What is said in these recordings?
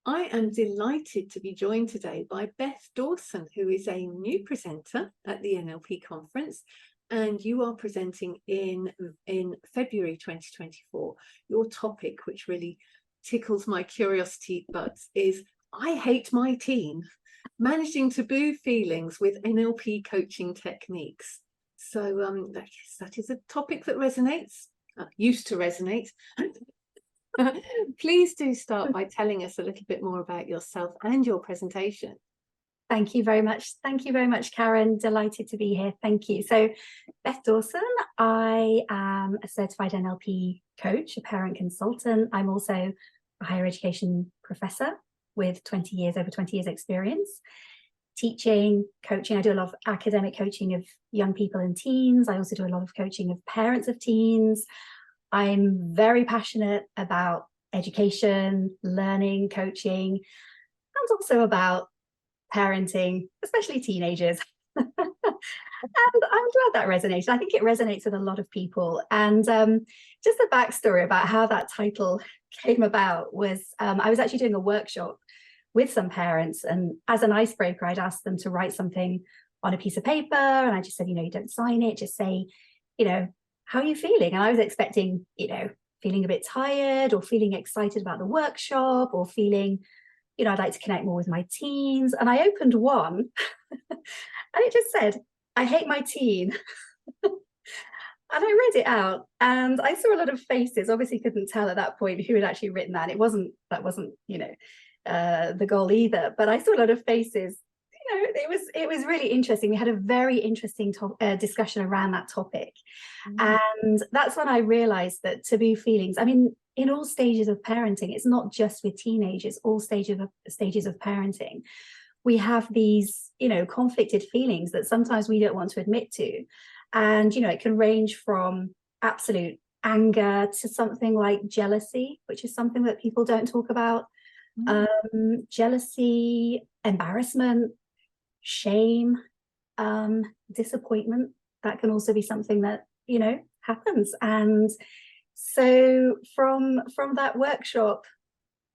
I am delighted to be joined today by Beth Dawson, who is a new presenter at the NLP conference, and you are presenting in February 2024. Your topic, which really tickles my curiosity butts, is I Hate My Teen, Managing Taboo Feelings with NLP Coaching Techniques. So that is a topic that resonates, used to resonate. Please do start by telling us a little bit more about yourself and your presentation. Thank you very much. Thank you very much, Karen. Delighted to be here. Thank you. So, Beth Dawson, I am a certified NLP coach, a parent consultant. I'm also a higher education professor with over 20 years experience, teaching, coaching. I do a lot of academic coaching of young people and teens. I also do a lot of coaching of parents of teens. I'm very passionate about education, learning, coaching, and also about parenting, especially teenagers. And I'm glad that resonates. I think it resonates with a lot of people. And just a backstory about how that title came about was I was actually doing a workshop with some parents, and as an icebreaker, I'd asked them to write something on a piece of paper, and I just said, you don't sign it, just say, how are you feeling? And I was expecting, feeling a bit tired, or feeling excited about the workshop, or feeling, I'd like to connect more with my teens. And I opened one and it just said, I hate my teen. And I read it out and I saw a lot of faces. Obviously couldn't tell at that point who had actually written that. And that wasn't, the goal either. But I saw a lot of faces. It was really interesting. We had a very interesting discussion around that topic. And that's when I realized that taboo feelings, in all stages of parenting, it's not just with teenagers, all stages of parenting, we have these, conflicted feelings that sometimes we don't want to admit to. And, it can range from absolute anger to something like jealousy, which is something that people don't talk about. Jealousy, embarrassment, shame, disappointment. That can also be something that happens. And so from that workshop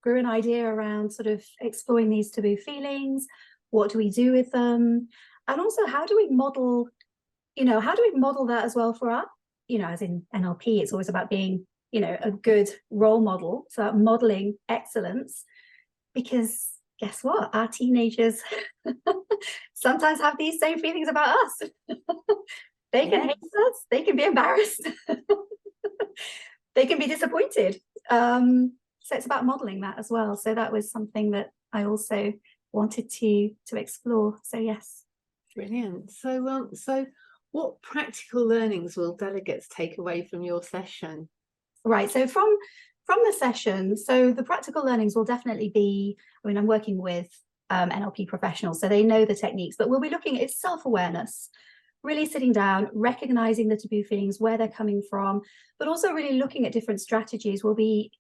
grew an idea around sort of exploring these taboo feelings. What do we do with them? And also, how do we model that as well for our, as in NLP, it's always about being a good role model, so modeling excellence, because guess what? Our teenagers sometimes have these same feelings about us. They can hate us. They can be embarrassed. They can be disappointed. So it's about modeling that as well. So that was something that I also wanted to explore. So yes. Brilliant. So what practical learnings will delegates take away from your session? Right. So from the session, so the practical learnings will definitely be, I'm working with NLP professionals, so they know the techniques, but we'll be looking at self-awareness, really sitting down, recognizing the taboo feelings, where they're coming from, but also really looking at different strategies. We'll be,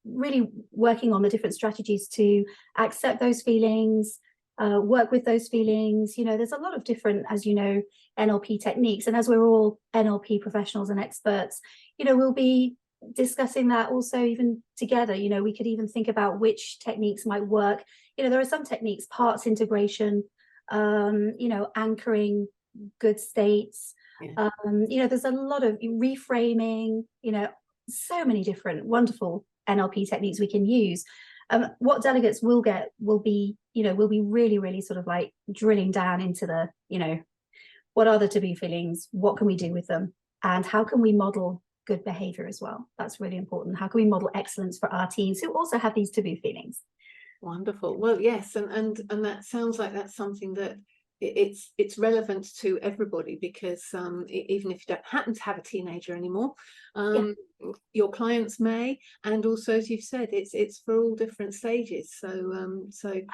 really working on the different strategies to accept those feelings, work with those feelings. There's a lot of different, as NLP techniques. And as we're all NLP professionals and experts, we'll be discussing that also even together. We could even think about which techniques might work. There are some techniques, parts integration, anchoring good states. There's a lot of reframing, so many different wonderful NLP techniques we can use. What delegates will be really, really sort of like drilling down into the, what are the taboo feelings? What can we do with them? And how can we model good behavior as well? That's really important. How can we model excellence for our teens who also have these taboo feelings? Wonderful. Well, yes, and that sounds like that's something that it's relevant to everybody, because even if you don't happen to have a teenager anymore, your clients may, and also, as you've said, it's for all different stages. So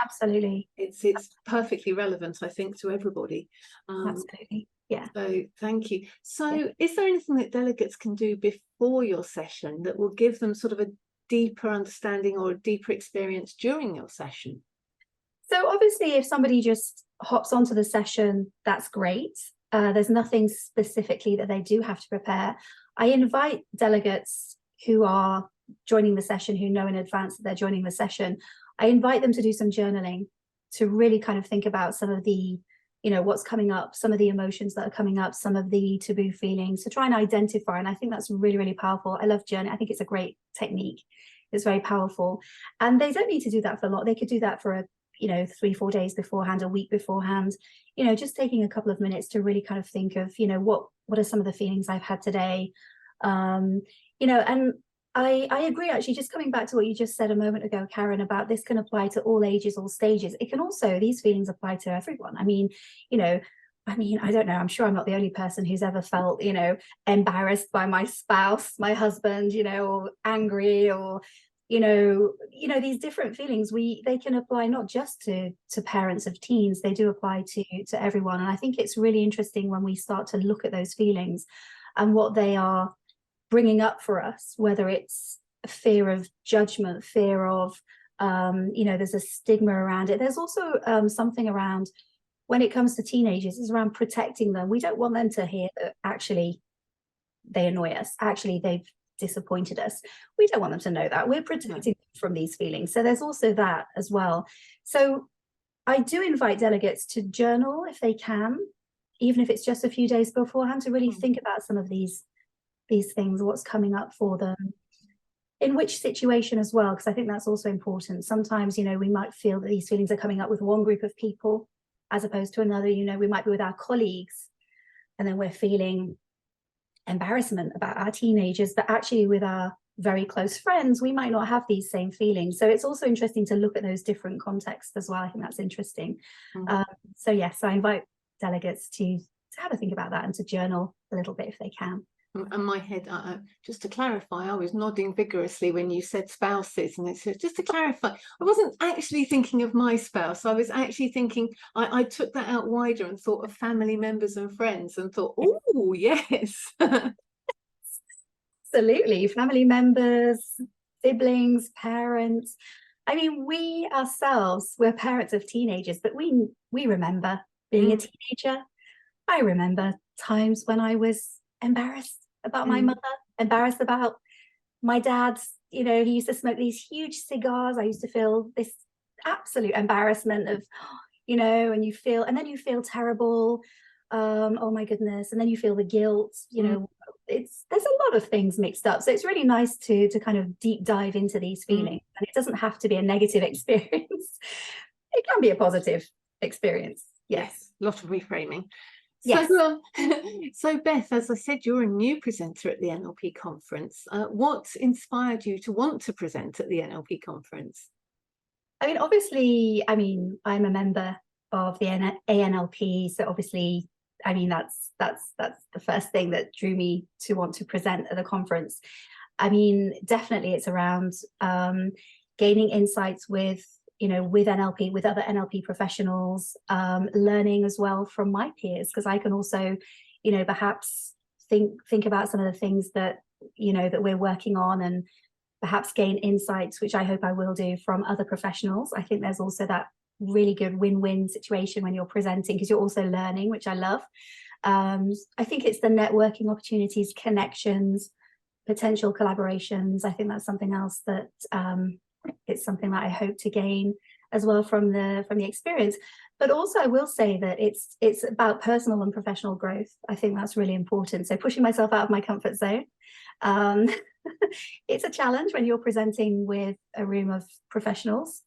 absolutely, it's perfectly relevant, I think, to everybody. Absolutely. Yeah. So thank you. So is there anything that delegates can do before your session that will give them sort of a deeper understanding or a deeper experience during your session? So obviously, if somebody just hops onto the session, that's great. There's nothing specifically that they do have to prepare. I invite delegates who are joining the session, who know in advance that they're joining the session, I invite them to do some journaling, to really kind of think about some of the, what's coming up, some of the emotions that are coming up, some of the taboo feelings, to try and identify. And I think that's really, really powerful. I love journaling. I think it's a great technique. It's very powerful. And they don't need to do that for a lot. They could do that for 3-4 days beforehand, a week beforehand, just taking a couple of minutes to really kind of think of, what are some of the feelings I've had today? And I agree, actually, just coming back to what you just said a moment ago, Karen, about this can apply to all ages, all stages. It can also, these feelings apply to everyone. I mean, I don't know, I'm sure I'm not the only person who's ever felt, embarrassed by my spouse, my husband, or angry, or, these different feelings, they can apply not just to parents of teens, they do apply to everyone. And I think it's really interesting when we start to look at those feelings and what they are bringing up for us, whether it's a fear of judgment, fear of, there's a stigma around it. There's also something around, when it comes to teenagers, is around protecting them. We don't want them to hear that actually they annoy us, actually they've disappointed us. We don't want them to know that. We're protecting them from these feelings. So there's also that as well. So I do invite delegates to journal if they can, even if it's just a few days beforehand, to really think about some of these things, what's coming up for them, in which situation as well, because I think that's also important. Sometimes, we might feel that these feelings are coming up with one group of people as opposed to another. We might be with our colleagues and then we're feeling embarrassment about our teenagers, but actually with our very close friends, we might not have these same feelings. So it's also interesting to look at those different contexts as well. I think that's interesting. So yes, I invite delegates to have a think about that and to journal a little bit if they can. And my head, just to clarify, I was nodding vigorously when you said spouses, and it's just to clarify, I wasn't actually thinking of my spouse. I was actually thinking, I took that out wider and thought of family members and friends, and thought, oh yes. Absolutely, family members, siblings, parents. I mean, we ourselves, we're parents of teenagers, but we remember being a teenager. I remember times when I was embarrassed about my mother, embarrassed about my dad's, he used to smoke these huge cigars. I used to feel this absolute embarrassment of, and then you feel terrible. Oh my goodness. And then you feel the guilt, there's a lot of things mixed up. So it's really nice to kind of deep dive into these feelings. And it doesn't have to be a negative experience. It can be a positive experience. Yes. A lot of reframing. Yes. So Beth, as I said, you're a new presenter at the NLP conference. What inspired you to want to present at the NLP conference? Obviously, I'm a member of the ANLP, so obviously, that's the first thing that drew me to want to present at the conference. Definitely, it's around gaining insights with NLP, with other NLP professionals, learning as well from my peers, because I can also, perhaps think about some of the things that, that we're working on, and perhaps gain insights, which I hope I will do, from other professionals. I think there's also that really good win-win situation when you're presenting, because you're also learning, which I love. I think it's the networking opportunities, connections, potential collaborations. I think that's something else that it's something that I hope to gain as well from the experience. But also I will say that it's about personal and professional growth. I think that's really important. So pushing myself out of my comfort zone. It's a challenge when you're presenting with a room of professionals,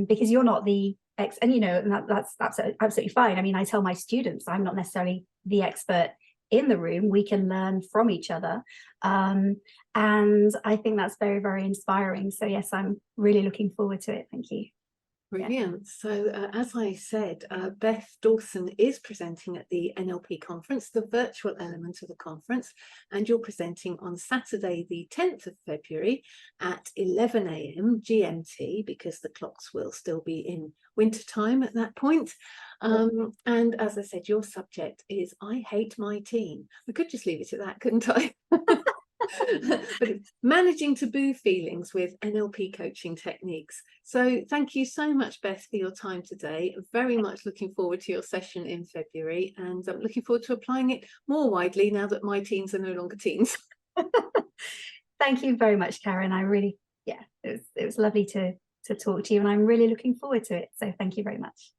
because you're not the and that's absolutely fine. I tell my students I'm not necessarily the expert in the room. We can learn from each other, and I think that's very, very inspiring. So yes, I'm really looking forward to it. Thank you. Brilliant. So as I said, Beth Dawson is presenting at the NLP conference, the virtual element of the conference, and you're presenting on Saturday the 10th of February at 11 a.m. GMT, because the clocks will still be in winter time at that point. And as I said, your subject is I hate my teen. I could just leave it at that, couldn't I? But it's managing taboo feelings with NLP coaching techniques. So thank you so much, Beth, for your time today. Very much looking forward to your session in February, and I'm looking forward to applying it more widely now that my teens are no longer teens. Thank you very much, Karen. I really, it was lovely to talk to you, and I'm really looking forward to it. So thank you very much.